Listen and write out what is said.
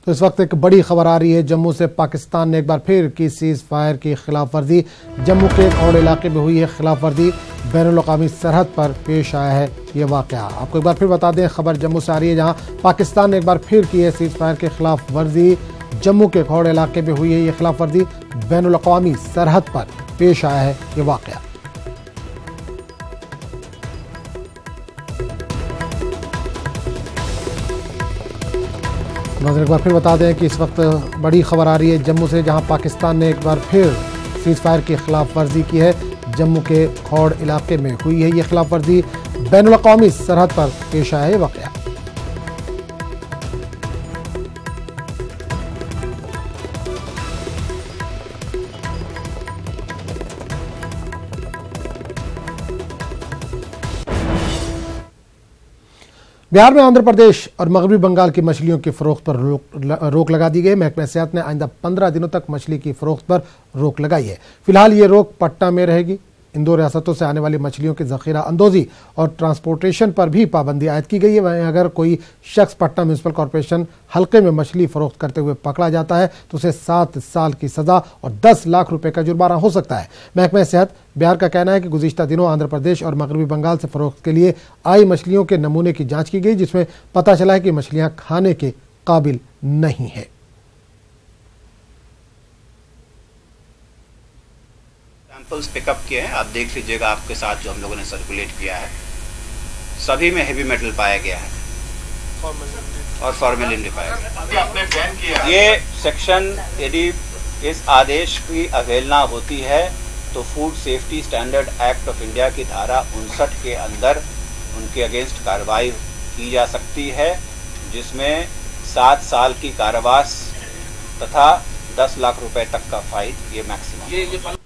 तो इस वक्त एक बड़ी खबर आ रही है। जम्मू से पाकिस्तान ने एक बार फिर की सीज फायर की खिलाफ वर्जी। जम्मू के खौड़ इलाके में हुई है खिलाफ वर्जी। बैनुल-अक़वामी सरहद पर पेश आया है ये वाक़या। आपको एक बार फिर बता दें, खबर जम्मू से आ रही है जहां पाकिस्तान ने एक बार फिर की है सीज फायर के खिलाफ वर्जी। जम्मू के खौड़ इलाके में हुई है ये खिलाफ वर्जी। बैनुल-अक़वामी सरहद पर पेश आया है ये वाक़या। एक बार फिर बता दें कि इस वक्त बड़ी खबर आ रही है जम्मू से, जहां पाकिस्तान ने एक बार फिर सीज फायर की खिलाफ वर्जी की है। जम्मू के खौड़ इलाके में हुई है ये खिलाफ वर्जी। बैनुल-अक़वामी सरहद पर पेश आया है वाक़या। बिहार में आंध्र प्रदेश और मगरबी बंगाल की मछलियों की फरोख्त पर रोक लगा दी गई। महकमे सेहत ने आइंदा 15 दिनों तक मछली की फरोख्त पर रोक लगाई है। फिलहाल ये रोक पटना में रहेगी। इन दो रियासतों से आने वाली मछलियों की जखीरा अंदोजी और ट्रांसपोर्टेशन पर भी पाबंदी आयद की गई है। वहीं अगर कोई शख्स पटना म्यूनिसिपल कॉरपोरेशन हल्के में मछली फरोख्त करते हुए पकड़ा जाता है तो उसे 7 साल की सजा और 10 लाख रुपए का जुर्माना हो सकता है। महकमे सेहत बिहार का कहना है कि गुज़िश्ता दिनों आंध्र प्रदेश और मगरबी बंगाल से फरोख्त के लिए आई मछलियों के नमूने की जांच की गई, जिसमें पता चला है कि मछलियां खाने के काबिल नहीं है। सैंपल्स पिकअप किए हैं, आप देख लीजिएगा आपके साथ जो हम लोगों ने सर्कुलेट किया है, सभी में हेवी मेटल पाया गया है और फॉर्मेलिन भी पाया गया। ये सेक्शन यदि इस आदेश की अवहेलना होती है तो food safety standard act of India की धारा 59 के अंदर उनके अगेंस्ट कार्रवाई की जा सकती है, जिसमें 7 साल की कारावास तथा 10 लाख रुपए तक का फाइन ये मैक्सिमम।